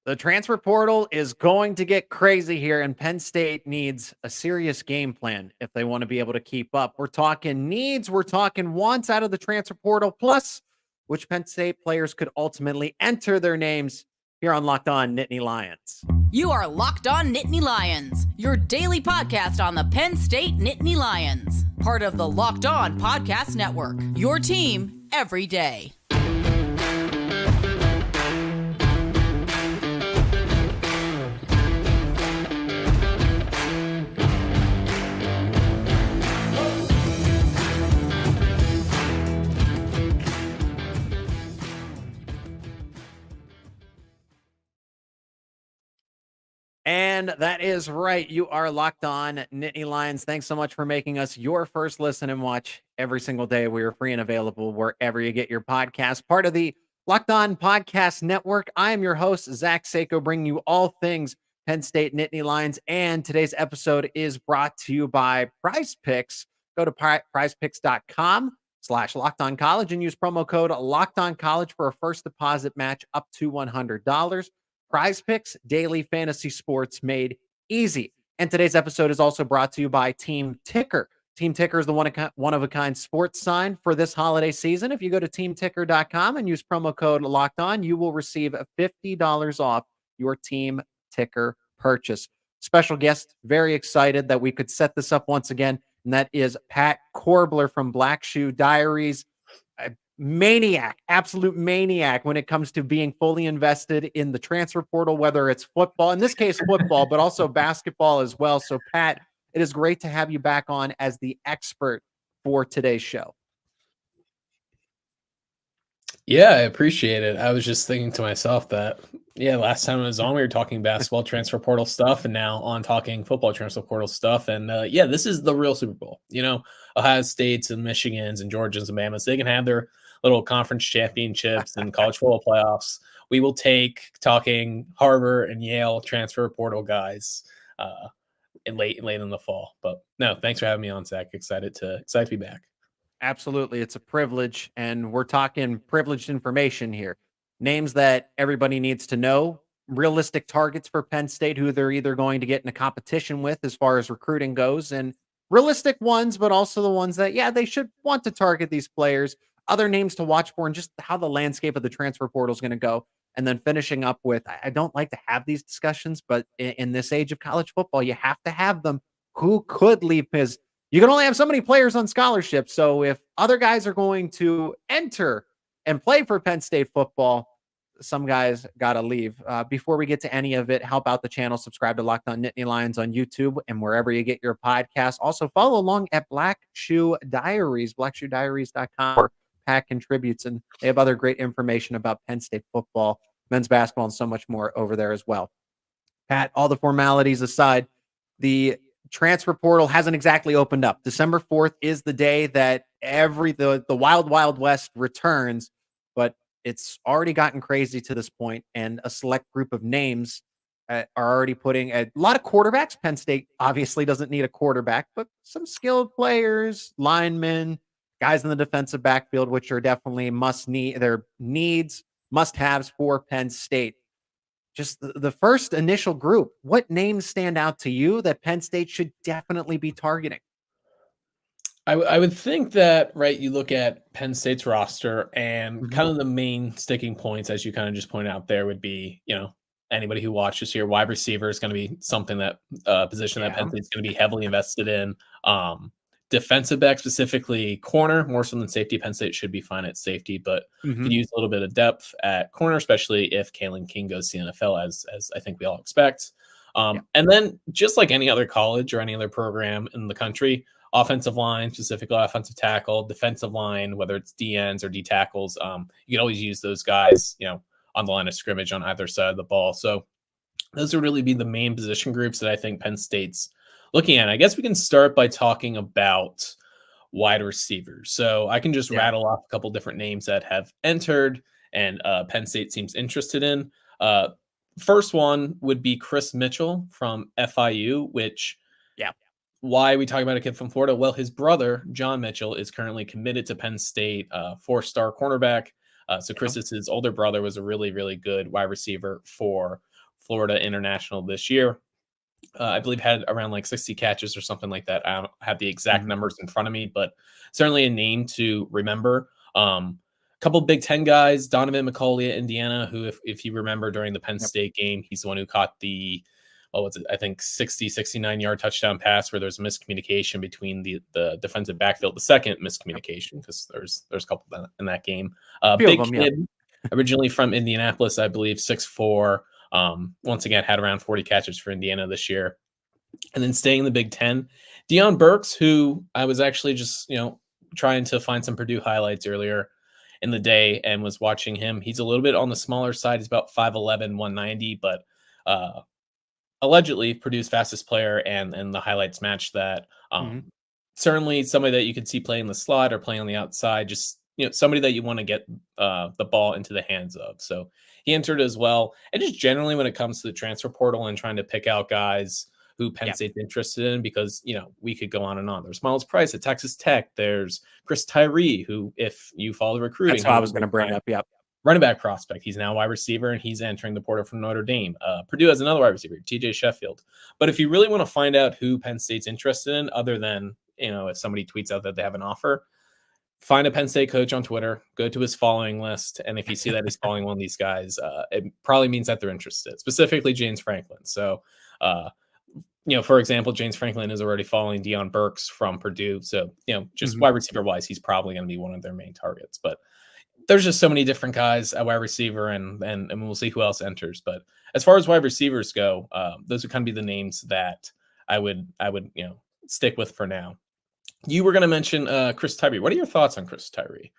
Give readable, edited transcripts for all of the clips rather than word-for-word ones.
The transfer portal is going to get crazy here, and Penn State needs a serious game plan if they want to be able to keep up. We're talking needs, we're talking wants out of the transfer portal, plus which Penn State players could ultimately enter their names here on Locked On Nittany Lions. You are Locked On Nittany Lions, your daily podcast on the Penn State Nittany Lions, part of the Locked On Podcast Network, your team every day. And that is right. You are Locked On Nittany Lions. Thanks so much for making us your first listen and watch every single day. We are free and available wherever you get your podcast. Part of the Locked On Podcast Network. I am your host, Zach Seyko, bringing you all things Penn State Nittany Lions. And today's episode is brought to you by PrizePicks. Go to prizepicks.com/LockedOnCollege and use promo code LockedOnCollege for a first deposit match up to $100. PrizePicks, daily fantasy sports made easy. And today's episode is also brought to you by Team Ticker. Team Ticker is the one-of-a-kind sports sign for this holiday season. If you go to teamticker.com and use promo code Locked On, you will receive $50 off your Team Ticker purchase. Special guest, very excited that we could set this up once again, and that is Pat Koerbler from Black Shoe Diaries. Maniac, absolute maniac when it comes to being fully invested in the transfer portal, whether it's football, in this case football, but also basketball as well. So Pat, it is great to have you back on as the expert for today's show. Yeah, I appreciate it. I was just thinking to myself that, last time I was on, we were talking basketball transfer portal stuff, and now on talking football transfer portal stuff. And this is the real Super Bowl. Ohio States and Michigans and Georgians and Bama's, they can have their little conference championships and college football playoffs. We will take talking Harvard and Yale transfer portal guys late in the fall. But no, thanks for having me on, Zach. Excited to be back. Absolutely. It's a privilege, and we're talking privileged information here. Names that everybody needs to know, realistic targets for Penn State, who they're either going to get in a competition with as far as recruiting goes, and realistic ones, but also the ones that, they should want to target these players. Other names to watch for, and just how the landscape of the transfer portal is going to go. And then finishing up with, I don't like to have these discussions, but in this age of college football, you have to have them. Who could leave? Because you can only have so many players on scholarship. So if other guys are going to enter and play for Penn State football, some guys got to leave. Before we get to any of it, help out the channel. Subscribe to Locked On Nittany Lions on YouTube and wherever you get your podcasts. Also follow along at Black Shoe Diaries, blackshoediaries.com, where Pat contributes, and they have other great information about Penn State football, men's basketball, and so much more over there as well. Pat, all the formalities aside, the transfer portal hasn't exactly opened up. December 4th is the day that the wild, wild west returns, but it's already gotten crazy to this point, and a select group of names are already putting a lot of quarterbacks. Penn State obviously doesn't need a quarterback, but some skilled players, linemen, guys in the defensive backfield, which are definitely must-haves for Penn State. Just the first initial group, what names stand out to you that Penn State should definitely be targeting? I would think that, right, you look at Penn State's roster and kind of the main sticking points, as you kind of just pointed out there, would be, anybody who watches here, wide receiver is going to be something that position that Penn State's going to be heavily invested in. Defensive back, specifically corner, more so than safety. Penn State should be fine at safety, but could use a little bit of depth at corner, especially if Kalen King goes to the NFL, as I think we all expect. And then just like any other college or any other program in the country, offensive line, specifically offensive tackle, defensive line, whether it's DNs or D tackles, you can always use those guys, on the line of scrimmage on either side of the ball. So those would really be the main position groups that I think Penn State's looking at. I guess we can start by talking about wide receivers. So I can just rattle off a couple different names that have entered and Penn State seems interested in. First one would be Chris Mitchell from FIU, which why are we talking about a kid from Florida? Well, his brother, John Mitchell, is currently committed to Penn State, 4-star cornerback. So Chris is his older brother, was a really, really good wide receiver for Florida International this year. I believe had around like 60 catches or something like that. I don't have the exact numbers in front of me, but certainly a name to remember. A couple Big Ten guys, Donovan McCauley at Indiana, who, if you remember during the Penn State game, he's the one who caught the, I think 69-yard touchdown pass where there's miscommunication between the defensive backfield, the second miscommunication, because there's a couple in that game. Big kid, originally from Indianapolis, I believe, 6'4". Once again, had around 40 catches for Indiana this year. And then staying in the Big Ten, Deion Burks, who I was actually just, trying to find some Purdue highlights earlier in the day and was watching him. He's a little bit on the smaller side. He's about 5'11", 190, but allegedly Purdue's fastest player, and the highlights match that. Certainly somebody that you could see playing the slot or playing on the outside, just somebody that you want to get the ball into the hands of. So he entered as well. And just generally when it comes to the transfer portal and trying to pick out guys who Penn State's interested in, because, we could go on and on. There's Miles Price at Texas Tech. There's Chris Tyree, who, if you follow the recruiting, that's what I was going to bring up. Yep. Running back prospect. He's now a wide receiver, and he's entering the portal from Notre Dame. Purdue has another wide receiver, TJ Sheffield. But if you really want to find out who Penn State's interested in, other than, if somebody tweets out that they have an offer, find a Penn State coach on Twitter, go to his following list. And if you see that he's following one of these guys, it probably means that they're interested, specifically James Franklin. So, for example, James Franklin is already following Deion Burks from Purdue. So, just wide receiver wise, he's probably going to be one of their main targets. But there's just so many different guys at wide receiver, and we'll see who else enters. But as far as wide receivers go, those would kind of be the names that I would stick with for now. You were going to mention Chris Tyree. What are your thoughts on Chris Tyree,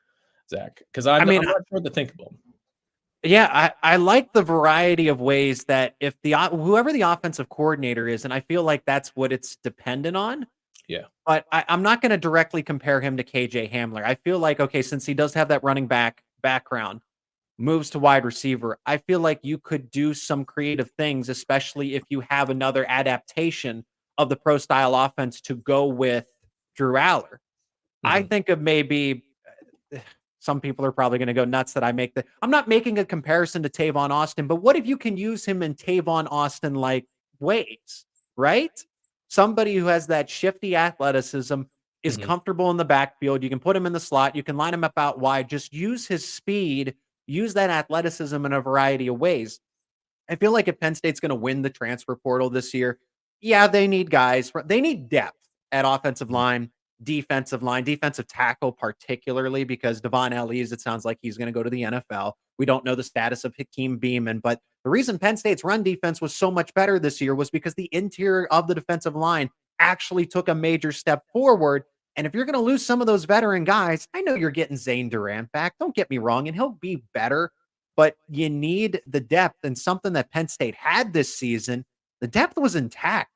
Zach? Because I'm not sure what to think about him. Yeah, I like the variety of ways that if whoever the offensive coordinator is, and I feel like that's what it's dependent on. Yeah. But I'm not going to directly compare him to KJ Hamler. I feel like, okay, since he does have that running back background, moves to wide receiver, I feel like you could do some creative things, especially if you have another adaptation of the pro style offense to go with Drew Aller. I think of maybe some people are probably going to go nuts that I'm not making a comparison to Tavon Austin, but what if you can use him in Tavon Austin like ways, right? Somebody who has that shifty athleticism, is comfortable in the backfield. You can put him in the slot. You can line him up out wide. Just use his speed, use that athleticism in a variety of ways. I feel like if Penn State's going to win the transfer portal this year, they need guys. They need depth at offensive line, defensive tackle, particularly because Devon Ellies, it sounds like he's going to go to the NFL. We don't know the status of Hakeem Beamon, but the reason Penn State's run defense was so much better this year was because the interior of the defensive line actually took a major step forward. And if you're going to lose some of those veteran guys, I know you're getting Zane Durant back. Don't get me wrong, and he'll be better, but you need the depth, and something that Penn State had this season, the depth was intact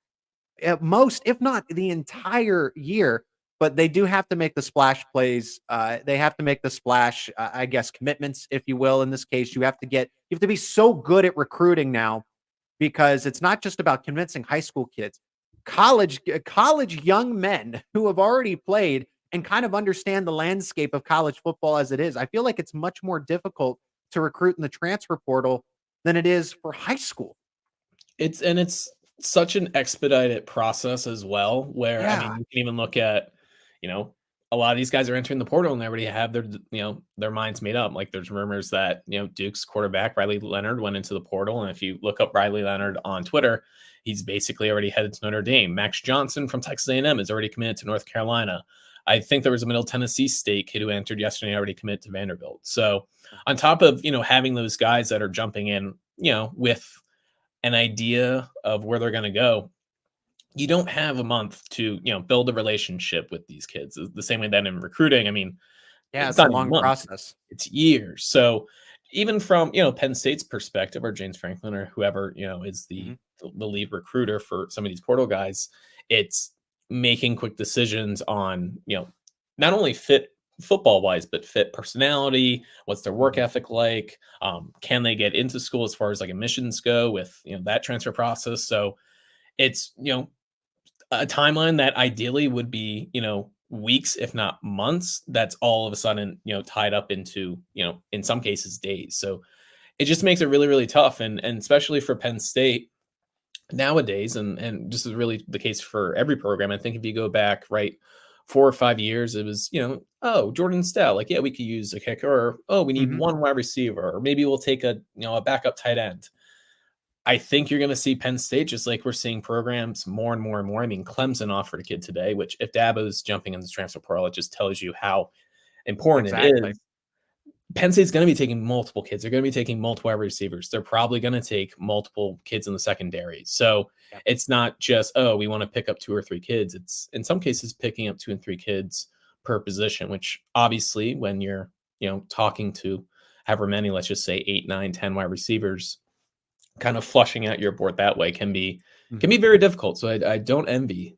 at most, if not the entire year. But they do have to make the splash plays. They have to make the splash, I guess, commitments, if you will. In this case, you have to be so good at recruiting now, because it's not just about convincing high school kids. College young men who have already played and kind of understand the landscape of college football as it is. I feel like it's much more difficult to recruit in the transfer portal than it is for high school. It's such an expedited process as well, where you can even look at, a lot of these guys are entering the portal and they already have their minds made up. Like there's rumors that, Duke's quarterback Riley Leonard went into the portal. And if you look up Riley Leonard on Twitter, he's basically already headed to Notre Dame. Max Johnson from Texas A&M is already committed to North Carolina. I think there was a Middle Tennessee State kid who entered yesterday, already committed to Vanderbilt. So on top of, having those guys that are jumping in, with an idea of where they're going to go, you don't have a month to, build a relationship with these kids. The same way that in recruiting, it's a long process. It's years. So even from, Penn State's perspective, or James Franklin, or whoever, is the lead recruiter for some of these portal guys, it's making quick decisions on, not only fit football wise, but fit personality. What's their work ethic like? Can they get into school as far as like admissions go with, that transfer process? So it's, a timeline that ideally would be, weeks, if not months, that's all of a sudden, tied up into, in some cases days. So it just makes it really, really tough. And especially for Penn State nowadays, and this is really the case for every program. I think if you go back, right, 4 or 5 years, it was, oh, Jordan Stell, like, yeah, we could use a kicker, or, oh, we need Mhm. one wide receiver, or maybe we'll take a backup tight end. I think you're going to see Penn State, just like we're seeing programs more and more and more. I mean, Clemson offered a kid today, which if Dabo's jumping in the transfer portal, it just tells you how important it Exactly. is. Penn State's going to be taking multiple kids. They're going to be taking multiple wide receivers. They're probably going to take multiple kids in the secondary. So Yep. it's not just, oh, we want to pick up 2 or 3 kids. It's in some cases picking up 2 and 3 kids per position, which obviously when you're, talking to however many, let's just say 8, 9, 10 wide receivers, kind of flushing out your board that way can be Mhm. very difficult. So I don't envy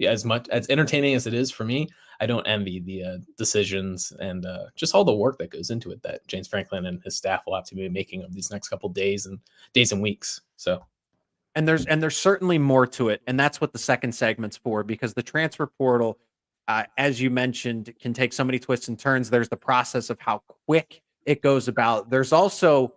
as much as entertaining as it is for me. I don't envy the decisions and just all the work that goes into it that James Franklin and his staff will have to be making of these next couple days and weeks. So And there's certainly more to it, and that's what the second segment's for, because the transfer portal, as you mentioned, can take so many twists and turns. There's the process of how quick it goes about. There's also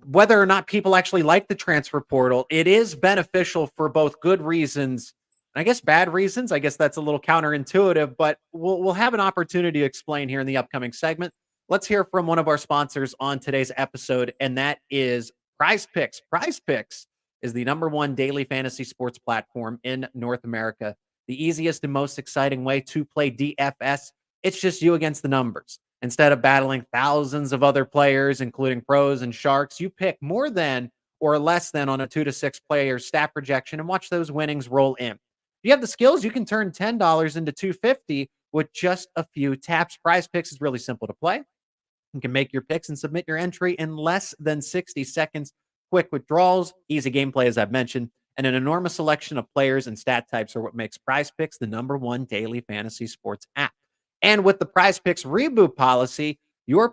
whether or not people actually like the transfer portal. It is beneficial for both good reasons, and I guess bad reasons. I guess that's a little counterintuitive, but we'll have an opportunity to explain here in the upcoming segment. Let's hear from one of our sponsors on today's episode, and that is PrizePicks. PrizePicks is the number one daily fantasy sports platform in North America. The easiest and most exciting way to play DFS. It's just you against the numbers. Instead of battling thousands of other players, including pros and sharks, you pick more than or less than on a 2 to 6 player stat projection and watch those winnings roll in. If you have the skills, you can turn $10 into $250 with just a few taps. Prize Picks is really simple to play. You can make your picks and submit your entry in less than 60 seconds. Quick withdrawals, easy gameplay, as I've mentioned, and an enormous selection of players and stat types are what makes Prize Picks the number one daily fantasy sports app. And with the Prize Picks reboot policy, your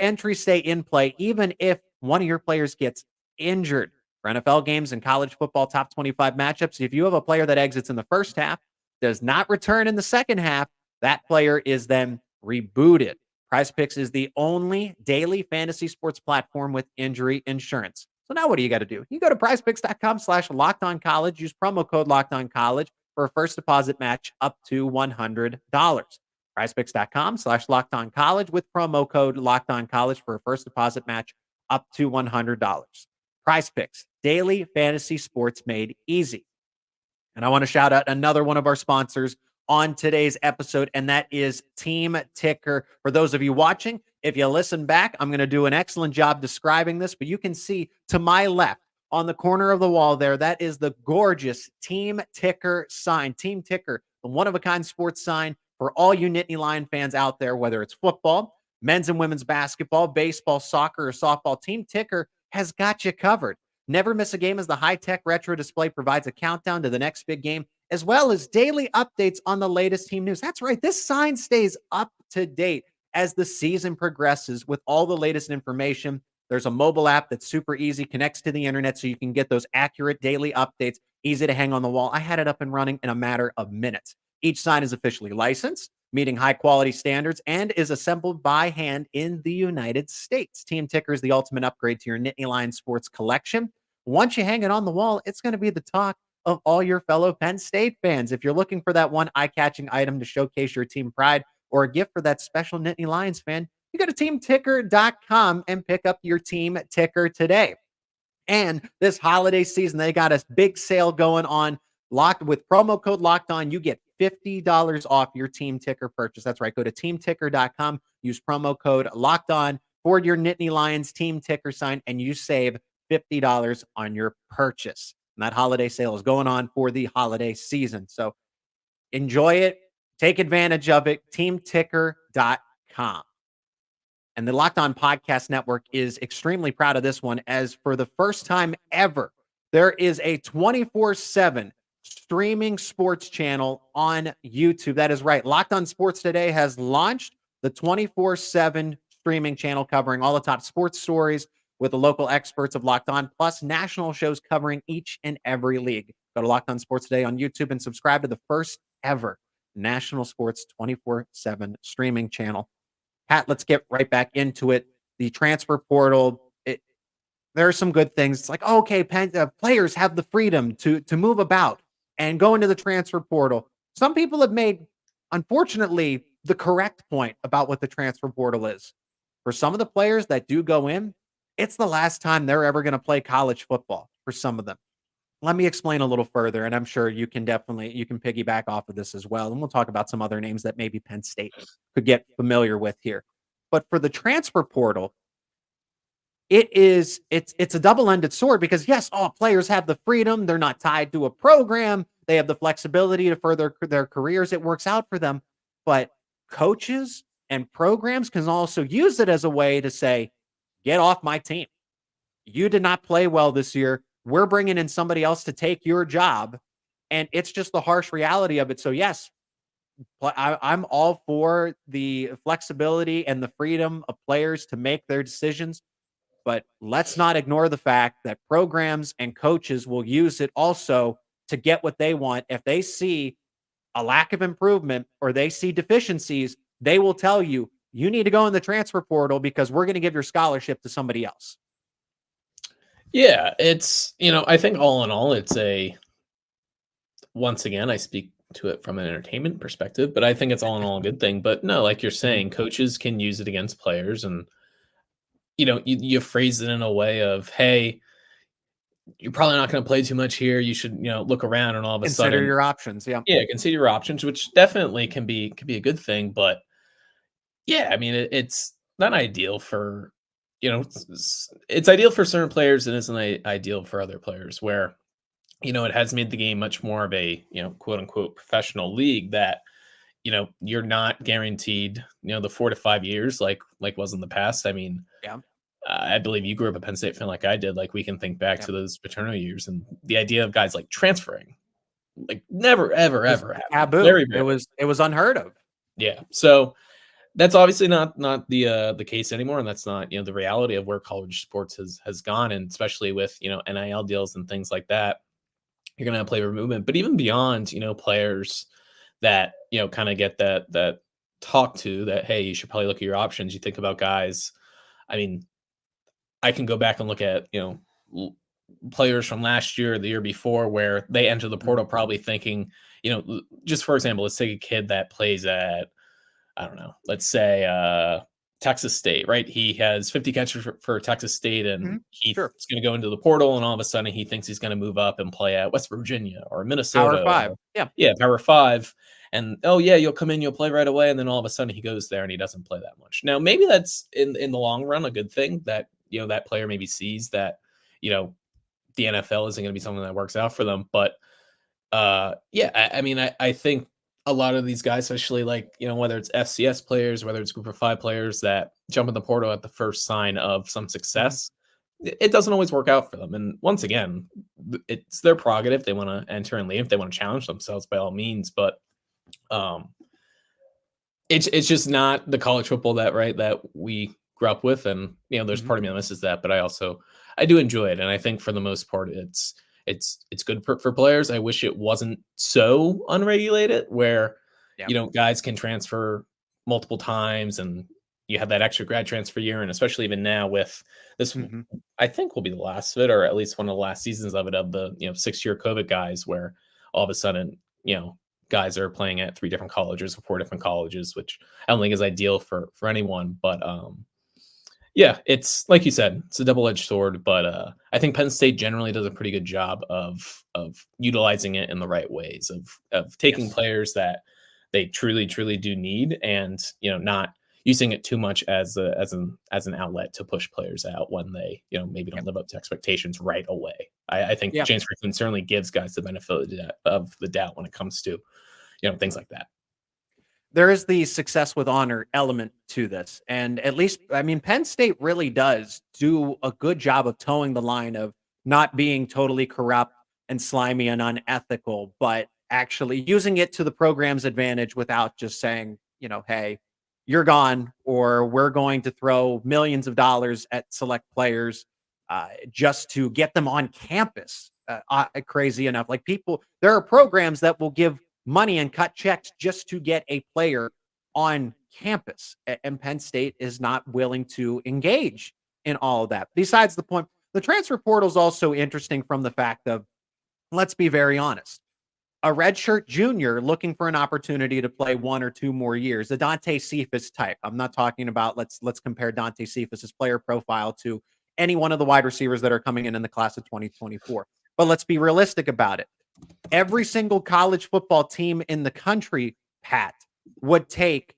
entries stay in play even if one of your players gets injured. For NFL games and college football top 25 matchups, if you have a player that exits in the first half, does not return in the second half, that player is then rebooted. PrizePicks is the only daily fantasy sports platform with injury insurance. So now what do you got to do? You go to prizepicks.com/lockedoncollege, use promo code lockedoncollege for a first deposit match up to $100. PrizePicks.com/lockedoncollege with promo code lockedoncollege for a first deposit match up to $100. PrizePicks, daily fantasy sports made easy. And I want to shout out another one of our sponsors on today's episode, and that is Team Ticker. For those of you watching, if you listen back, I'm going to do an excellent job describing this, but you can see to my left on the corner of the wall there, that is the gorgeous Team Ticker sign. Team Ticker, the one-of-a-kind sports sign for all you Nittany Lion fans out there, whether it's football, men's and women's basketball, baseball, soccer, or softball. Team Ticker has got you covered. Never miss a game as the high-tech retro display provides a countdown to the next big game, as well as daily updates on the latest team news. That's right, this sign stays up to date as the season progresses with all the latest information. There's a mobile app that's super easy, connects to the internet so you can get those accurate daily updates, easy to hang on the wall. I had it up and running in a matter of minutes. Each sign is officially licensed, meeting high-quality standards, and is assembled by hand in the United States. Team Ticker is the ultimate upgrade to your Nittany Lions sports collection. Once you hang it on the wall, it's going to be the talk of all your fellow Penn State fans. If you're looking for that one eye-catching item to showcase your team pride or a gift for that special Nittany Lions fan, you go to teamticker.com and pick up your Team Ticker today. And this holiday season, they got a big sale going on. Locked with promo code Locked On, you get $50 off your Team Ticker purchase. That's right. Go to teamticker.com, use promo code Locked On for your Nittany Lions Team Ticker sign, and you save $50 on your purchase. And that holiday sale is going on for the holiday season. So enjoy it. Take advantage of it. Teamticker.com. And the Locked On Podcast Network is extremely proud of this one, as for the first time ever, there is a 24/7 streaming sports channel on YouTube. That is right. Locked On Sports Today has launched the 24/7 streaming channel covering all the top sports stories with the local experts of Locked On, plus national shows covering each and every league. Go to Locked On Sports Today on YouTube and subscribe to the first ever national sports 24/7 streaming channel. Pat, let's get right back into it. The transfer portal, there are some good things. It's like, oh, okay, players have the freedom to move about and go into the transfer portal. Some people have made, unfortunately, the correct point about what the transfer portal is. For some of the players that do go in, it's the last time they're ever going to play college football for some of them. Let me explain a little further, and I'm sure you can piggyback off of this as well. And we'll talk about some other names that maybe Penn State could get familiar with here. But for the transfer portal, it's a double-ended sword because yes, all players have the freedom. They're not tied to a program. They have the flexibility to further their careers. It works out for them. But coaches and programs can also use it as a way to say, get off my team. You did not play well this year. We're bringing in somebody else to take your job. And it's just the harsh reality of it. So yes, I'm all for the flexibility and the freedom of players to make their decisions. But let's not ignore the fact that programs and coaches will use it also to get what they want. If they see a lack of improvement or they see deficiencies, they will tell you, you need to go in the transfer portal because we're going to give your scholarship to somebody else. Yeah, it's, I think all in all, once again, I speak to it from an entertainment perspective, but I think it's all in all a good thing. But no, like you're saying, coaches can use it against players, and you phrase it in a way of, hey, you're probably not going to play too much here. You should, look around, and all of a sudden, Consider your options. Yeah. Yeah, consider your options, which definitely can be a good thing. But yeah, I mean, it's not ideal for, it's ideal for certain players and isn't ideal for other players, where, it has made the game much more of a, quote unquote professional league that, you're not guaranteed, the 4 to 5 years like was in the past. I mean, yeah. I believe you grew up a Penn State fan like I did. Like, we can think back to those paternal years, and the idea of guys like transferring, like never, ever happened. Taboo. Very It was unheard of. Yeah. So that's obviously not the case anymore, and that's not the reality of where college sports has gone, and especially with NIL deals and things like that, you're gonna have player movement. But even beyond players that kind of get that talk to that, hey, you should probably look at your options. You think about guys. I mean, I can go back and look at players from last year or the year before where they enter the portal probably thinking, just for example, let's take a kid that plays at, I don't know, let's say Texas State, right? He has 50 catches for Texas State, and he's going to go into the portal, and all of a sudden he thinks he's going to move up and play at West Virginia or Minnesota. Power 5. Yeah, Power 5. And, oh, yeah, you'll come in, you'll play right away. And then all of a sudden he goes there and he doesn't play that much. Now, maybe that's in the long run a good thing that, that player maybe sees that, the NFL isn't going to be something that works out for them. But, yeah, I mean, I think a lot of these guys, especially like, whether it's FCS players, whether it's group of 5 players that jump in the portal at the first sign of some success, it doesn't always work out for them. And once again, it's their prerogative. They want to enter and leave. If they want to challenge themselves, by all means. But it's just not the college football that we grew up with. And, there's part of me that misses that, but I do enjoy it. And I think for the most part, it's good for players. I wish it wasn't so unregulated where, guys can transfer multiple times and you have that extra grad transfer year. And especially even now with this, I think will be the last of it, or at least one of the last seasons of it, of the, 6-year COVID guys, where all of a sudden, guys are playing at 3 different colleges or 4 different colleges, which I don't think is ideal for anyone. But yeah, it's like you said, it's a double-edged sword. But I think Penn State generally does a pretty good job of utilizing it in the right ways, of taking players that they truly do need, and not using it too much as an outlet to push players out when they maybe don't live up to expectations right away. I think James Franklin certainly gives guys the benefit of the doubt when it comes to things like that. There is the success with honor element to this. And at least, I mean, Penn State really does do a good job of towing the line of not being totally corrupt and slimy and unethical, but actually using it to the program's advantage without just saying, hey, you're gone, or we're going to throw millions of dollars at select players just to get them on campus. Crazy enough. Like, there are programs that will give money and cut checks just to get a player on campus. And Penn State is not willing to engage in all of that. Besides the point, the transfer portal is also interesting from the fact of, let's be very honest, a redshirt junior looking for an opportunity to play 1 or 2 more years, the Dante Cephas type. I'm not talking about let's compare Dante Cephas's player profile to any one of the wide receivers that are coming in the class of 2024. But let's be realistic about it. Every single college football team in the country, Pat, would take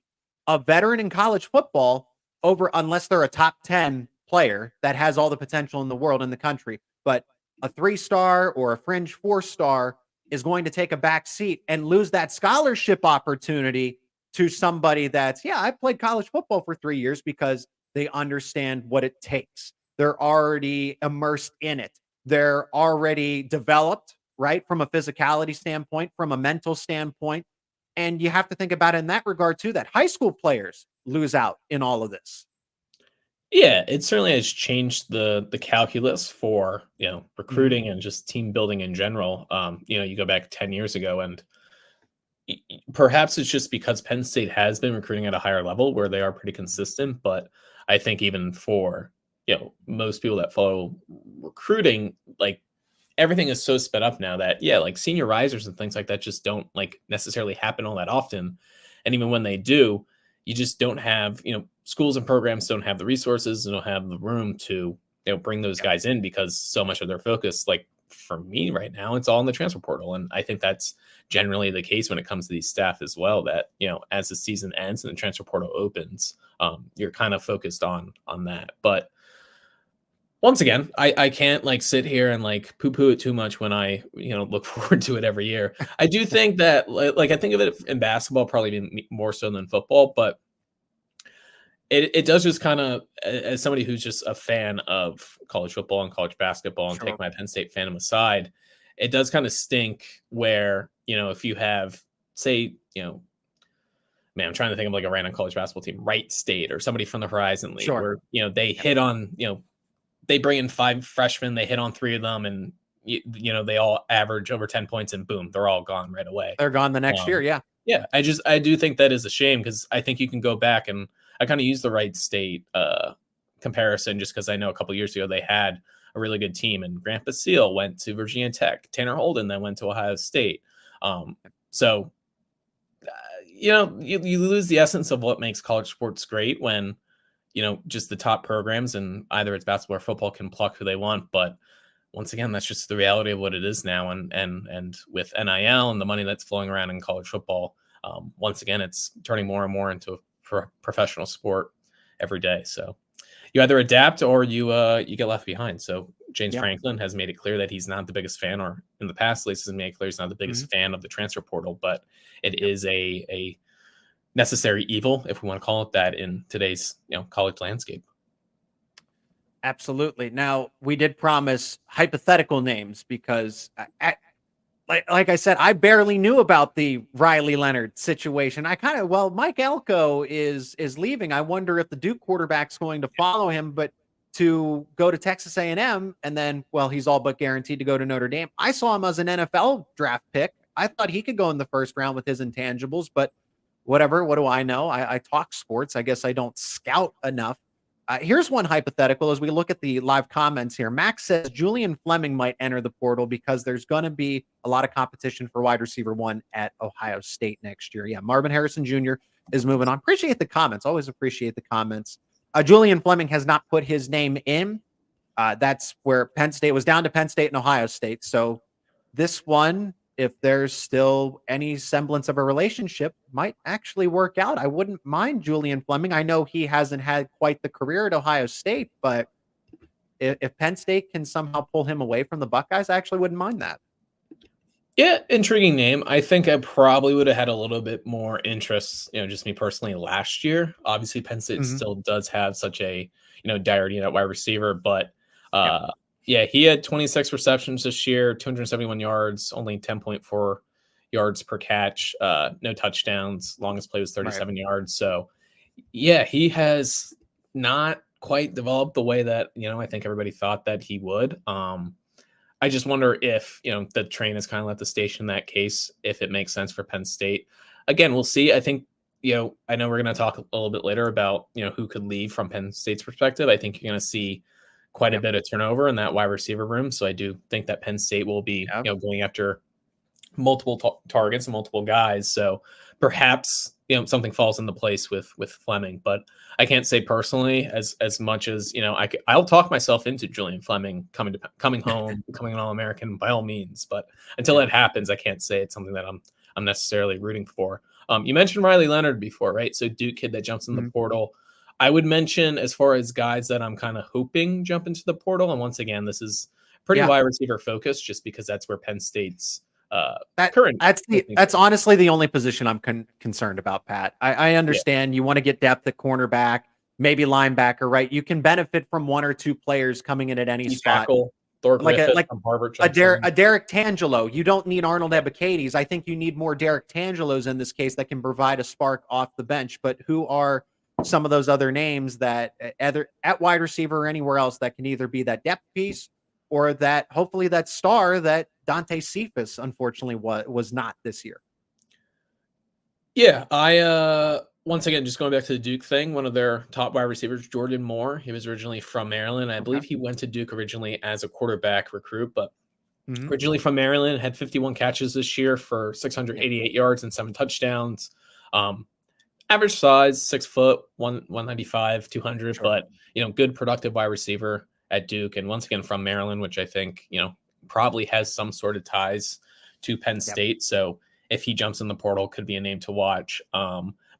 a veteran in college football over, unless they're a top 10 player that has all the potential in the world in the country. But a 3-star or a fringe 4-star is going to take a back seat and lose that scholarship opportunity to somebody that's, yeah, I played college football for 3 years, because they understand what it takes. They're already immersed in it. They're already developed, right? From a physicality standpoint, from a mental standpoint. And you have to think about it in that regard too, that high school players lose out in all of this. Yeah, it certainly has changed the calculus for, recruiting and just team building in general. You go back 10 years ago, and perhaps it's just because Penn State has been recruiting at a higher level where they are pretty consistent. But I think even for, most people that follow recruiting, like, everything is so sped up now that, like, senior risers and things like that just don't necessarily happen all that often. And even when they do, you just don't have, schools and programs don't have the resources and don't have the room to, bring those guys in, because so much of their focus, like for me right now, it's all in the transfer portal. And I think that's generally the case when it comes to these staff as well, that, as the season ends and the transfer portal opens, you're kind of focused on that. But once again, I can't sit here and poo-poo it too much when I, look forward to it every year. I do think that I think of it in basketball probably more so than football, but it does just kind of, as somebody who's just a fan of college football and college basketball, and take my Penn State fandom aside, it does kind of stink where, if you have, say, man, I'm trying to think of a random college basketball team, Wright State or somebody from the Horizon League, where, they hit on, they bring in 5 freshmen, they hit on 3 of them, and they all average over 10 points, and boom, they're all gone right away. They're gone the next year. Yeah. I do think that is a shame, because I think you can go back, and I kind of use the Wright State comparison just because I know a couple of years ago they had a really good team, and Grant Basile went to Virginia Tech, Tanner Holden then went to Ohio State. So you lose the essence of what makes college sports great when, just the top programs, and either it's basketball or football, can pluck who they want. But once again, that's just the reality of what it is now. And with NIL and the money that's flowing around in college football, once again, it's turning more and more into a professional sport every day. So you either adapt or you get left behind. So James Franklin has made it clear that he's not the biggest fan, or in the past, at least, has made it clear he's not the biggest fan of the transfer portal, but it is a necessary evil, if we want to call it that, in today's college landscape. Absolutely. Now, we did promise hypothetical names, because like I said, I barely knew about the Riley Leonard situation. Mike Elko is leaving. I wonder if the Duke quarterback's going to follow him, but to go to Texas A&M, and then, he's all but guaranteed to go to Notre Dame. I saw him as an NFL draft pick. I thought he could go in the first round with his intangibles, but whatever. What do I know? I talk sports. I guess I don't scout enough. Here's one hypothetical as we look at the live comments here. Max says Julian Fleming might enter the portal because there's going to be a lot of competition for wide receiver 1 at Ohio State next year. Yeah, Marvin Harrison Jr. is moving on. Appreciate the comments. Always appreciate the comments. Julian Fleming has not put his name in. That's where Penn State was down to Penn State and Ohio State. So this one, if there's still any semblance of a relationship, might actually work out. I wouldn't mind Julian Fleming. I know he hasn't had quite the career at Ohio State, but if Penn State can somehow pull him away from the Buckeyes, I actually wouldn't mind that. Yeah, intriguing name. I think I probably would have had a little bit more interest, just me personally, last year. Obviously, Penn State still does have such a, Diary at wide receiver, but yeah, he had 26 receptions this year, 271 yards, only 10.4 yards per catch, no touchdowns. Longest play was 37 yards. So, yeah, he has not quite developed the way that, I think everybody thought that he would. I just wonder if, the train has kind of left the station in that case, if it makes sense for Penn State. Again, we'll see. I think, I know we're going to talk a little bit later about, who could leave from Penn State's perspective. I think you're going to see quite a bit of turnover in that wide receiver room. So I do think that Penn State will be going after multiple targets and multiple guys. So perhaps something falls into place with Fleming, but I can't say personally as much as I'll talk myself into Julian Fleming coming home, becoming an All-American by all means. But until that happens, I can't say it's something that I'm necessarily rooting for. You mentioned Riley Leonard before, right? So Duke kid that jumps in the portal. I would mention as far as guys that I'm kind of hoping jump into the portal, and once again, this is pretty wide receiver focused, just because that's where Penn State's that's honestly the only position I'm concerned about, Pat. I understand you want to get depth at cornerback, maybe linebacker, right? You can benefit from one or two players coming in at any spot. Like a Derek Tangelo. You don't need Arnold Ebiketes. I think you need more Derek Tangelos in this case that can provide a spark off the bench. But who are some of those other names that either at wide receiver or anywhere else that can either be that depth piece or that hopefully that star that Dante Cephas unfortunately was not this year? Yeah, once again, just going back to the Duke thing, one of their top wide receivers, Jordan Moore, he was originally from Maryland. I believe he went to Duke originally as a quarterback recruit, but originally from Maryland, had 51 catches this year for 688 yards and 7 touchdowns. Average size, 6 foot, 195, 200, but good productive wide receiver at Duke, and once again from Maryland, which I think probably has some sort of ties to Penn State. So if he jumps in the portal, could be a name to watch.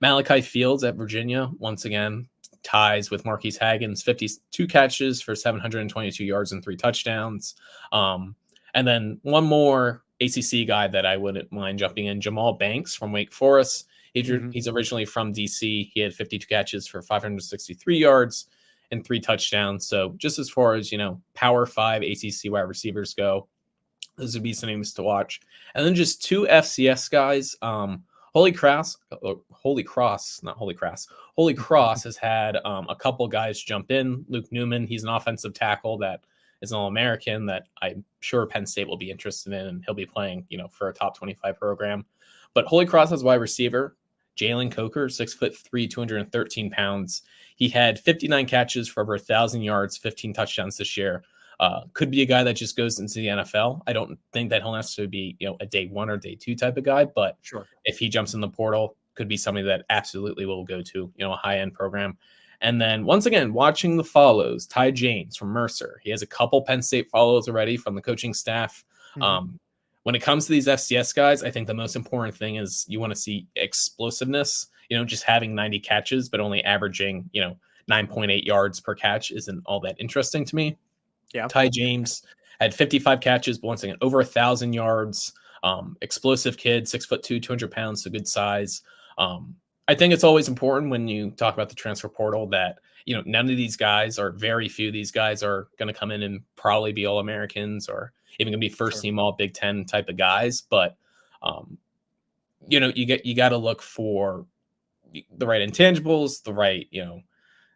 Malachi Fields at Virginia, once again, ties with Marquise Haggins, 52 catches for 722 yards and 3 touchdowns. And then one more ACC guy that I wouldn't mind jumping in, Jamal Banks from Wake Forest. He's originally from DC. He had 52 catches for 563 yards and 3 touchdowns. So just as far as, Power 5 ACC wide receivers go, those would be some names to watch. And then just 2 FCS guys. Holy Cross has had a couple guys jump in. Luke Newman, he's an offensive tackle that is an All-American that I'm sure Penn State will be interested in, and he'll be playing, for a top 25 program. But Holy Cross has wide receiver Jalen Coker, 6'3", 213 pounds. He had 59 catches for over 1,000 yards, 15 touchdowns this year. Could be a guy that just goes into the NFL. I don't think that he'll necessarily be, a day 1 or day 2 type of guy, but if he jumps in the portal, could be somebody that absolutely will go to, a high-end program. And then once again, watching the follows, Ty James from Mercer. He has a couple Penn State follows already from the coaching staff. When it comes to these FCS guys, I think the most important thing is you want to see explosiveness. Just having 90 catches, but only averaging, 9.8 yards per catch isn't all that interesting to me. Yeah. Ty James had 55 catches, but once again, over 1,000 yards. Explosive kid, 6'2", 200 pounds, so good size. I think it's always important when you talk about the transfer portal that, none of these guys, or very few of these guys, are going to come in and probably be All-Americans or even going to be first team All Big Ten type of guys. But, you got to look for the right intangibles, the right,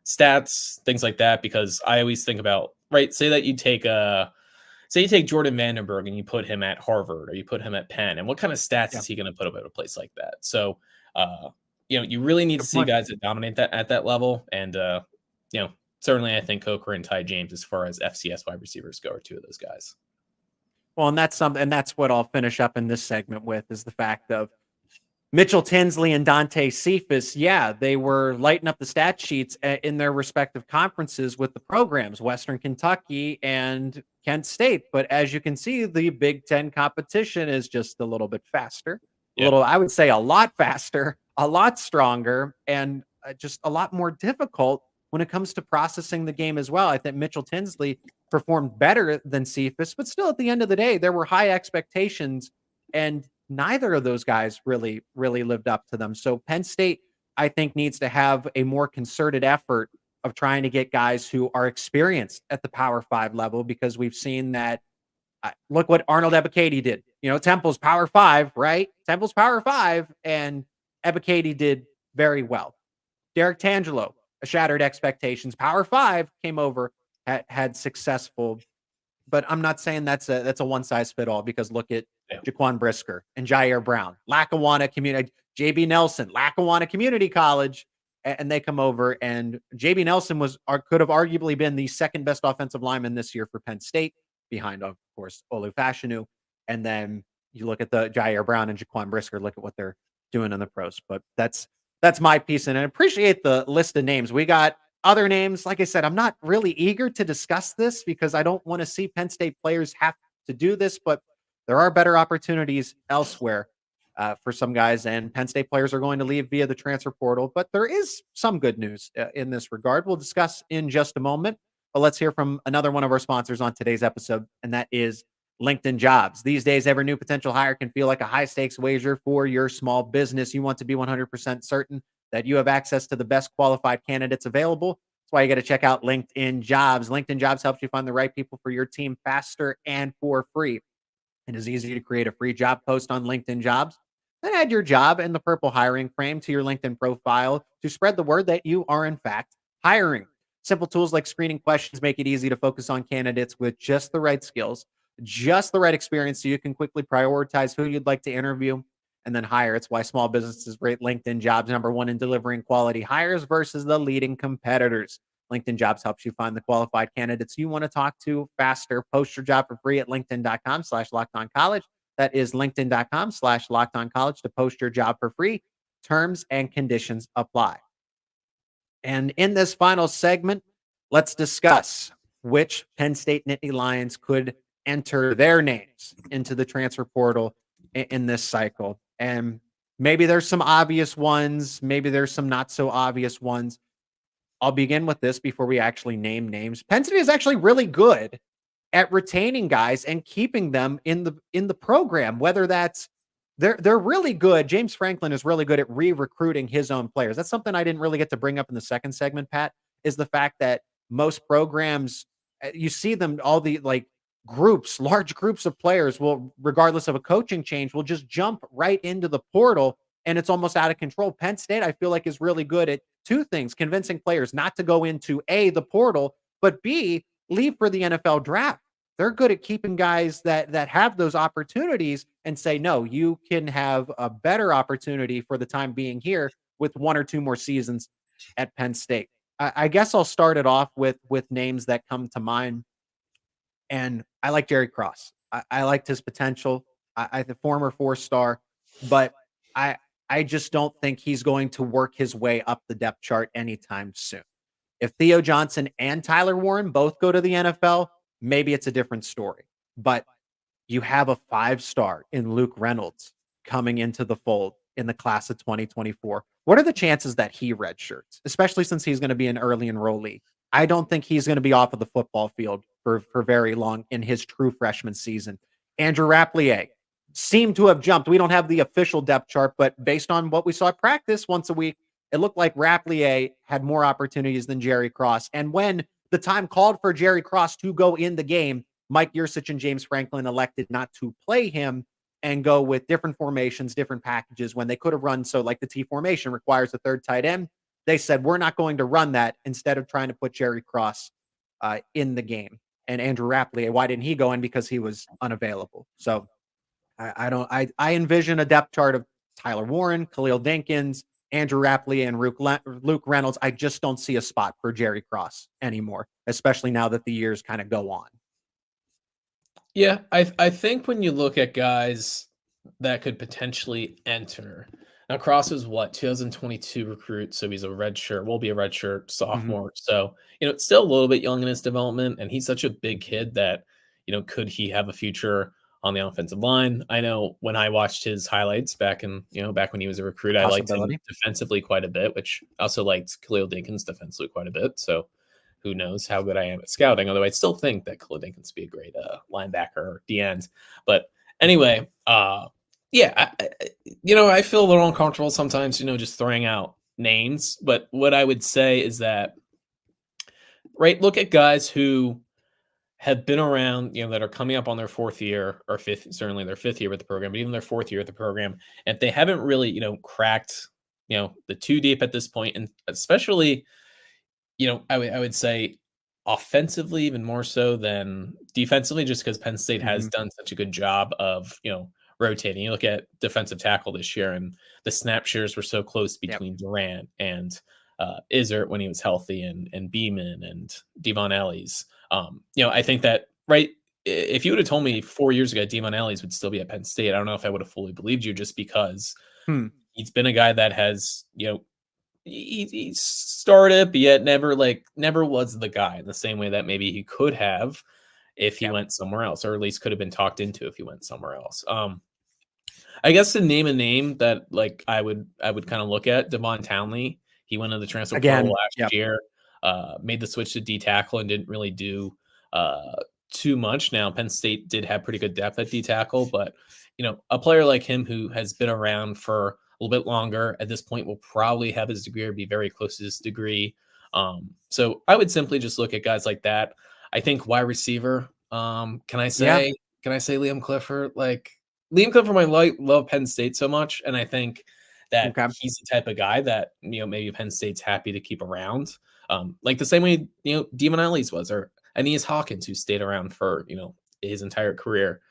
stats, things like that, because I always think about, right, say you take Jordan Vandenberg and you put him at Harvard or you put him at Penn, and what kind of stats is he going to put up at a place like that? So, you really need to see guys that dominate that at that level. And, certainly I think Coker and Ty James, as far as FCS wide receivers go, are 2 of those guys. Well, and that's what I'll finish up in this segment with, is the fact of Mitchell Tinsley and Dante Cephas. Yeah, they were lighting up the stat sheets in their respective conferences with the programs, Western Kentucky and Kent State. But as you can see, the Big Ten competition is just a little bit faster, I would say a lot faster, a lot stronger, and just a lot more difficult when it comes to processing the game as well. I think Mitchell Tinsley performed better than Cephas, but still at the end of the day, there were high expectations, and neither of those guys really lived up to them. So Penn State, I think, needs to have a more concerted effort of trying to get guys who are experienced at the Power 5 level, because we've seen that. Look what Arnold Ebiketie did. Temple's Power 5, right? Temple's Power 5, and Ebiketie did very well. Derek Tangelo shattered expectations. Power 5 came over, had successful, but I'm not saying that's a one size fit all, because look at Jaquan Brisker and Jair Brown, Lackawanna Community, JB Nelson, Lackawanna Community College, and they come over, and JB Nelson could have arguably been the second best offensive lineman this year for Penn State, behind, of course, Olu Fashanu. And then you look at the Jair Brown and Jaquan Brisker, look at what they're doing in the pros. But that's my piece, and I appreciate the list of names. We got other names. Like I said, I'm not really eager to discuss this because I don't want to see Penn State players have to do this, but there are better opportunities elsewhere for some guys, and Penn State players are going to leave via the transfer portal. But there is some good news in this regard. We'll discuss in just a moment, but let's hear from another one of our sponsors on today's episode, and that is LinkedIn Jobs. These days, every new potential hire can feel like a high-stakes wager for your small business. You want to be 100% certain that you have access to the best qualified candidates available. That's why you got to check out LinkedIn Jobs. LinkedIn Jobs helps you find the right people for your team faster and for free. It is easy to create a free job post on LinkedIn Jobs. Then add your job and the purple hiring frame to your LinkedIn profile to spread the word that you are, in fact, hiring. Simple tools like screening questions make it easy to focus on candidates with just the right skills, just the right experience, so you can quickly prioritize who you'd like to interview and then hire. It's why small businesses rate LinkedIn Jobs #1 in delivering quality hires versus the leading competitors. LinkedIn Jobs helps you find the qualified candidates you want to talk to faster. Post your job for free at linkedin.com/lockedoncollege. That is linkedin.com/lockedoncollege to post your job for free. Terms and conditions apply. And in this final segment, let's discuss which Penn State Nittany Lions could enter their names into the transfer portal in this cycle. And maybe there's some obvious ones, maybe there's some not so obvious ones. I'll begin with this before we actually name names. Penn State is actually really good at retaining guys and keeping them in the program, whether that's they're really good. James Franklin is really good at re-recruiting his own players. That's something I didn't really get to bring up in the second segment, Pat, is the fact that most programs, you see them, all the large groups of players will, regardless of a coaching change, will just jump right into the portal, and it's almost out of control. Penn State, I feel like, is really good at two things: convincing players not to go into A, the portal, but B, leave for the NFL draft. They're good at keeping guys that have those opportunities and say, no, you can have a better opportunity for the time being here with 1 or 2 more seasons at Penn State. I guess I'll start it off with names that come to mind. And I like Jerry Cross. I liked his potential. The former 4-star, but I just don't think he's going to work his way up the depth chart anytime soon. If Theo Johnson and Tyler Warren both go to the NFL, maybe it's a different story. But you have a 5-star in Luke Reynolds coming into the fold in the class of 2024. What are the chances that he redshirts, especially since he's going to be an early enrollee? I don't think he's going to be off of the football field for very long in his true freshman season. Andrew Rapplier seemed to have jumped. We don't have the official depth chart, but based on what we saw at practice once a week, it looked like Rapplier had more opportunities than Jerry Cross. And when the time called for Jerry Cross to go in the game, Mike Yursich and James Franklin elected not to play him and go with different formations, different packages when they could have run. So like the T formation requires a third tight end. They said, we're not going to run that, instead of trying to put Jerry Cross in the game. And Andrew Rapplier, why didn't he go in? Because he was unavailable. So I envision a depth chart of Tyler Warren, Khalil Dinkins, Andrew Rapplier, and Luke Reynolds. I just don't see a spot for Jerry Cross anymore, especially now that the years kind of go on. Yeah, I think when you look at guys that could potentially enter, now Cross is 2022 recruit, so he's a redshirt, will be a redshirt sophomore. So, it's still a little bit young in his development, and he's such a big kid that, could he have a future on the offensive line? I know when I watched his highlights back when he was a recruit, I liked him defensively quite a bit, which I also liked Khalil Dinkins defensively quite a bit. So who knows how good I am at scouting, although I still think that Khalil Dinkins would be a great linebacker or D-end. But anyway, I feel a little uncomfortable sometimes, just throwing out names. But what I would say is that, look at guys who have been around, that are coming up on their 4th year or 5th, certainly their 5th year with the program, but even their 4th year at the program. And if they haven't really, cracked, the 2 deep at this point, and especially, I would say offensively, even more so than defensively, just because Penn State has done such a good job of, rotating. You look at defensive tackle this year, and the snap shares were so close between Durant and Izzard when he was healthy, and Beeman and Devon Ellis. I think that, right, if you would have told me 4 years ago Devon Ellis would still be at Penn State, I don't know if I would have fully believed you, just because he's been a guy that has, he started, but yet never was the guy in the same way that maybe he could have if he went somewhere else, or at least could have been talked into if he went somewhere else. I guess to name a name that I would kind of look at, Devon Townley. He went to the transfer portal last year, made the switch to D tackle and didn't really do too much. Now Penn State did have pretty good depth at D tackle, but a player like him who has been around for a little bit longer at this point will probably have his degree or be very close to his degree. So I would simply just look at guys like that. I think wide receiver. Can I say Liam Clifford? Liam Clifford might love Penn State so much, and I think that he's the type of guy that maybe Penn State's happy to keep around, the same way Devon Ellis was, or Aeneas Hawkins, who stayed around for his entire career.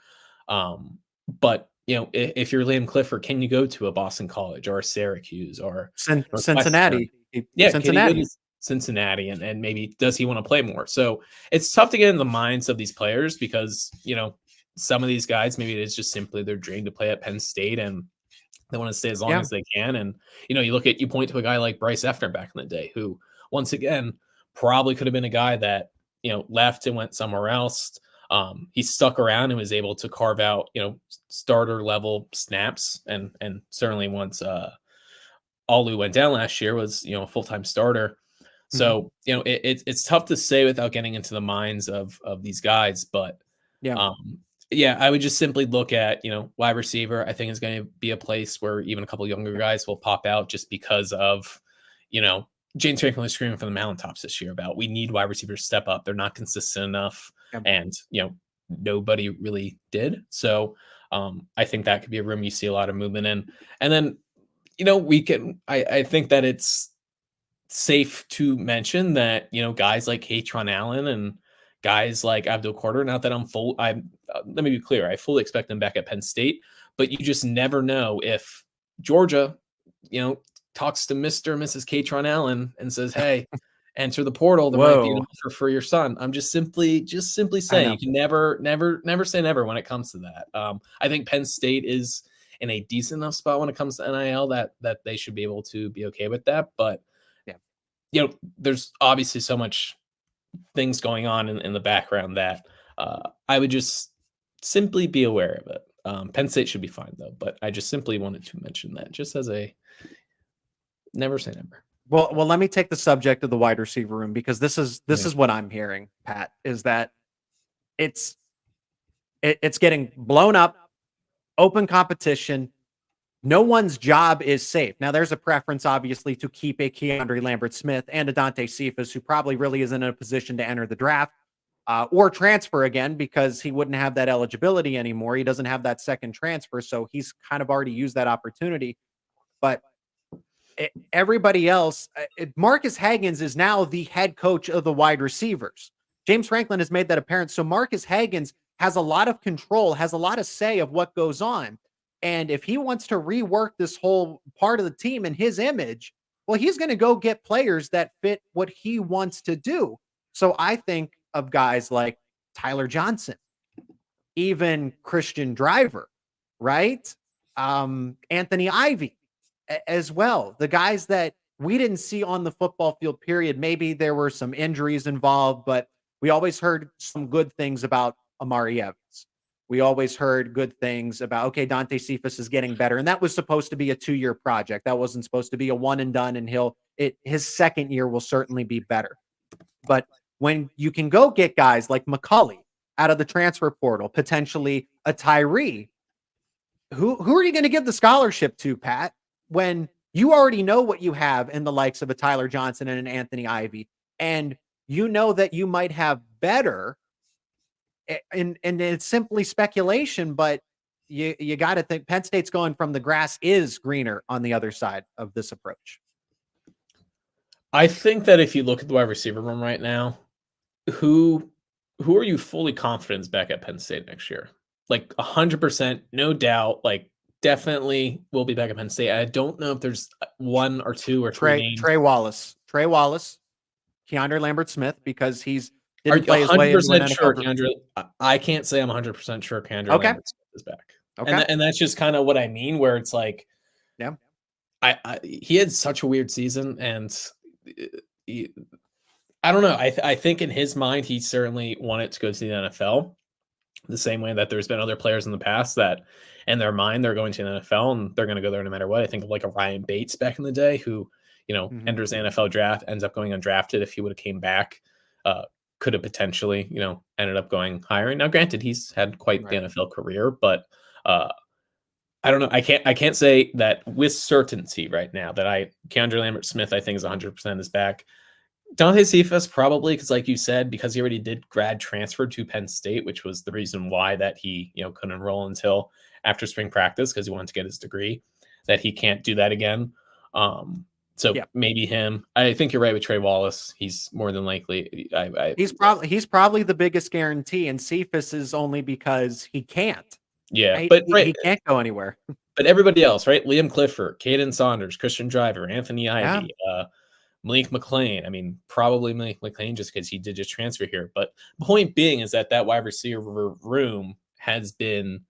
But if you're Liam Clifford, can you go to a Boston College or a Syracuse or Cincinnati? Cincinnati, and maybe does he want to play more? So it's tough to get in the minds of these players, because some of these guys, maybe it is just simply their dream to play at Penn State, and they want to stay as long as they can. And you point to a guy like Bryce Effner back in the day, who once again probably could have been a guy that left and went somewhere else. He stuck around and was able to carve out starter level snaps, and certainly once Alu went down last year, was a full-time starter. So it's tough to say without getting into the minds of these guys, but I would just simply look at wide receiver. I think is going to be a place where even a couple of younger guys will pop out, just because of James Franklin was screaming from the mountaintops this year about, we need wide receivers to step up. They're not consistent enough, and nobody really did. So I think that could be a room you see a lot of movement in. And then I think that it's safe to mention that guys like Kaytron Allen and guys like Abdul Carter, not that let me be clear, I fully expect them back at Penn State, but you just never know if Georgia talks to Mr. and Mrs. Kaytron Allen and says, hey, enter the portal, there might be an offer for your son. I'm just simply saying, you can never say never when it comes to that. I think Penn State is in a decent enough spot when it comes to NIL that they should be able to be okay with that. But there's obviously so much things going on in the background that I would just simply be aware of it. Penn State should be fine though, but I just simply wanted to mention that, just as a never say never. Well, let me take the subject of the wide receiver room, because this is what I'm hearing, Pat, is that it's getting blown up, open competition. No one's job is safe. Now, there's a preference, obviously, to keep a Keandre Lambert-Smith and a Dante Cephas, who probably really isn't in a position to enter the draft or transfer again, because he wouldn't have that eligibility anymore. He doesn't have that second transfer, so he's kind of already used that opportunity. But everybody else, Marcus Hagans is now the head coach of the wide receivers. James Franklin has made that apparent. So Marcus Hagans has a lot of control, has a lot of say of what goes on. And if he wants to rework this whole part of the team in his image, well, he's going to go get players that fit what he wants to do. So I think of guys like Tyler Johnson, even Christian Driver, right? Anthony Ivy as well. The guys that we didn't see on the football field, period. Maybe there were some injuries involved, but we always heard some good things about Amari Evans. We always heard good things about, okay, Dante Cephas is getting better. And that was supposed to be a 2-year project. That wasn't supposed to be a one and done, and his second year will certainly be better. But when you can go get guys like McCulley out of the transfer portal, potentially a Tyree, who are you going to give the scholarship to, Pat, when you already know what you have in the likes of a Tyler Johnson and an Anthony Ivy, and you know that you might have better? And it's simply speculation, but you got to think Penn State's going from the grass is greener on the other side of this approach. I think that if you look at the wide receiver room right now, who are you fully confident is back at Penn State next year? 100%, no doubt, definitely will be back at Penn State. I don't know if there's one or two or three names. Trey Wallace, Keandre Lambert-Smith, because he's Are didn't you play his way into an 100% sure, NFL. Keandre? I can't say I'm 100% sure Keandre Okay. Lambert-Smith is back. Okay. And that's just kind of what I mean, where it's like, Yeah. He had such a weird season, and I don't know. I think in his mind, he certainly wanted to go to the NFL, the same way that there's been other players in the past that, in their mind, they're going to the NFL and they're going to go there no matter what. I think of like a Ryan Bates back in the day, who enters the NFL draft, ends up going undrafted. If he would have came back, could have potentially ended up going higher. Now, granted, he's had quite the NFL career, but I don't know. I can't say that with certainty right now that Keandre Lambert-Smith, I think, is 100% is back. Dante Cephas probably, because like you said, because he already did grad transfer to Penn State, which was the reason why that he couldn't enroll until after spring practice, because he wanted to get his degree, that he can't do that again. Maybe him. I think you're right with Trey Wallace. He's more than likely. He's probably the biggest guarantee, and Cephas is only because he can't. Yeah, right? but he can't go anywhere. But everybody else, right? Liam Clifford, Caden Saunders, Christian Driver, Anthony Ivey, Malik McLean. I mean, probably Malik McLean just because he did just transfer here. But the point being is that wide receiver room has been,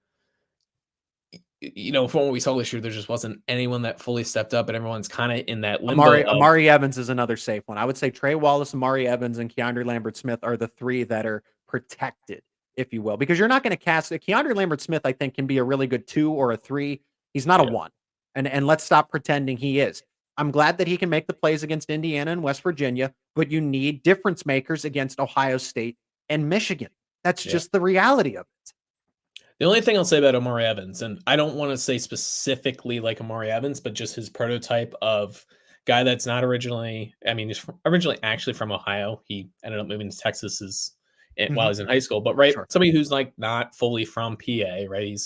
from what we saw this year, there just wasn't anyone that fully stepped up, and everyone's kind of in that limbo. Amari Evans is another safe one. I would say Trey Wallace, Amari Evans, and Keandre Lambert-Smith are the three that are protected, if you will, because you're not going to cast Keandre Lambert-Smith. I think can be a really good 2 or a 3. He's not a 1, and let's stop pretending he is. I'm glad that he can make the plays against Indiana and West Virginia, but you need difference makers against Ohio State and Michigan. That's just the reality of it. The only thing I'll say about Amari Evans, and I don't want to say specifically like Amari Evans, but just his prototype of guy that's not originally, he's originally actually from Ohio. He ended up moving to Texas while he's in high school, but somebody who's like not fully from PA, right?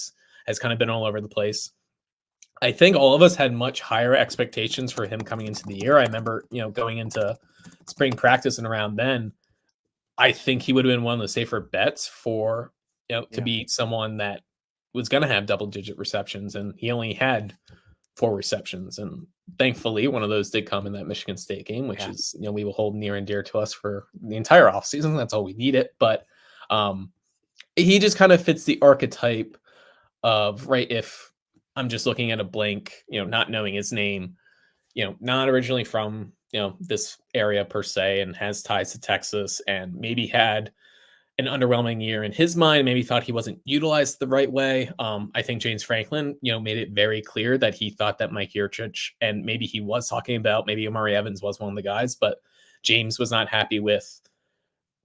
Has kind of been all over the place. I think all of us had much higher expectations for him coming into the year. I remember, going into spring practice and around then, I think he would have been one of the safer bets for, to be someone that was going to have double-digit receptions, and he only had 4 receptions. And thankfully, one of those did come in that Michigan State game, which is, we will hold near and dear to us for the entire offseason. That's all we need it. But he just kind of fits the archetype of, if I'm just looking at a blank, not knowing his name, not originally from, this area per se, and has ties to Texas, and maybe had an underwhelming year in his mind, maybe thought he wasn't utilized the right way. I think James Franklin, made it very clear that he thought that Mike Yurcich, and maybe he was talking about, maybe Amari Evans was one of the guys, but James was not happy with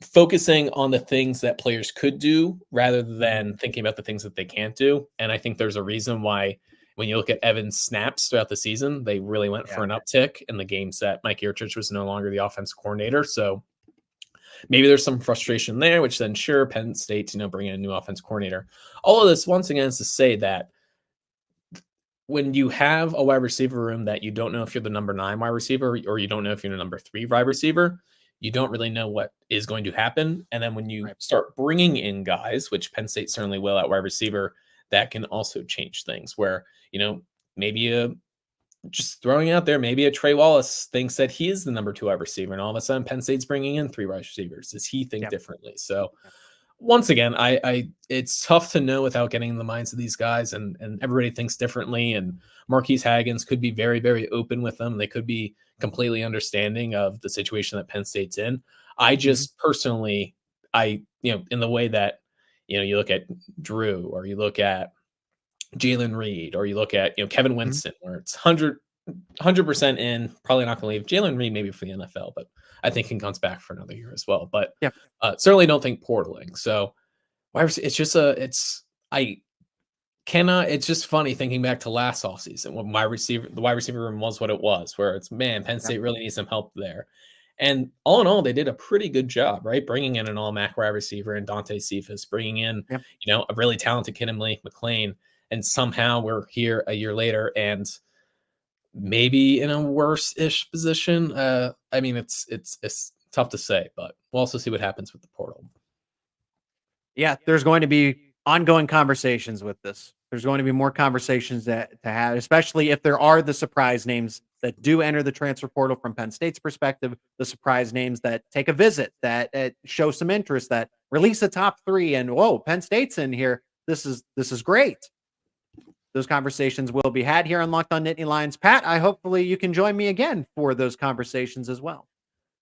focusing on the things that players could do rather than thinking about the things that they can't do. And I think there's a reason why when you look at Evans' snaps throughout the season, they really went for an uptick in the games that Mike Yurcich was no longer the offense coordinator. So maybe there's some frustration there, which then Penn State's, bring in a new offense coordinator. All of this, once again, is to say that when you have a wide receiver room that you don't know if you're the number 9 wide receiver, or you don't know if you're the number 3 wide receiver, you don't really know what is going to happen. And then when you start bringing in guys, which Penn State certainly will at wide receiver, that can also change things where, maybe just throwing out there, maybe a Trey Wallace thinks that he is the number 2 wide receiver, and all of a sudden Penn State's bringing in 3 wide receivers. Does he think differently? So once again, it's tough to know without getting in the minds of these guys, and everybody thinks differently. And Marquise Haggins could be very, very open with them. They could be completely understanding of the situation that Penn State's in. I just personally, in the way that, you look at Drew, or you look at Jalen Reed, or you look at, Kevin Winston, where it's 100% in, probably not going to leave. Jalen Reed maybe for the NFL, but I think he comes back for another year as well. But certainly don't think portaling. So it's just it's just funny thinking back to last offseason when the wide receiver room was what it was, where it's, man, Penn State really needs some help there. And all in all, they did a pretty good job, right? Bringing in an all-MAC wide receiver and Dante Cephas, bringing in, a really talented kid in Malik McLean. And somehow we're here a year later and maybe in a worse-ish position. It's tough to say, but we'll also see what happens with the portal. Yeah, there's going to be ongoing conversations with this. There's going to be more conversations to have, especially if there are the surprise names that do enter the transfer portal from Penn State's perspective, the surprise names that take a visit, that show some interest, that release a top 3, and whoa, Penn State's in here. This is great. Those conversations will be had here on Locked On Nittany Lions. Pat, hopefully you can join me again for those conversations as well.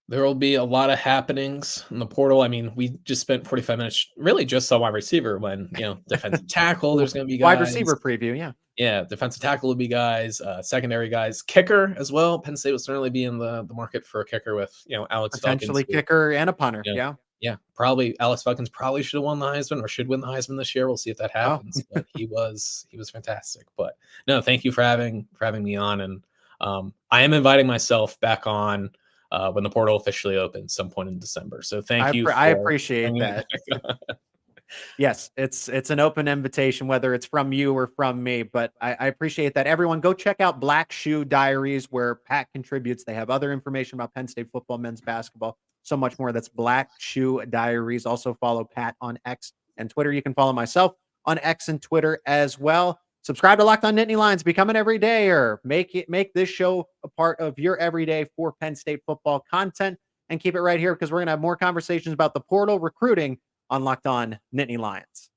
There will be a lot of happenings in the portal. I mean, we just spent 45 minutes really just on wide receiver when, defensive tackle, there's going to be guys. Wide receiver preview, yeah. Yeah, defensive tackle would be guys, secondary guys, kicker as well. Penn State will certainly be in the market for a kicker with, Alex Potentially Falcons, kicker and a punter, yeah. Yeah, probably Alex Falcons probably should have won the Heisman or should win the Heisman this year. We'll see if that happens. But he was fantastic. But no, thank you for having me on. And I am inviting myself back on when the portal officially opens some point in December. So thank you. I appreciate that. Yes, it's an open invitation, whether it's from you or from me, but I appreciate that. Everyone go check out Black Shoe Diaries, where Pat contributes. They have other information about Penn State football, men's basketball, so much more. That's Black Shoe Diaries. Also follow Pat on X and Twitter. You can follow myself on X and Twitter as well. Subscribe to Locked On Nittany Lions. Become an everydayer. Make this show a part of your everyday for Penn State football content, and keep it right here because we're going to have more conversations about the portal, recruiting on Locked On Nittany Lions.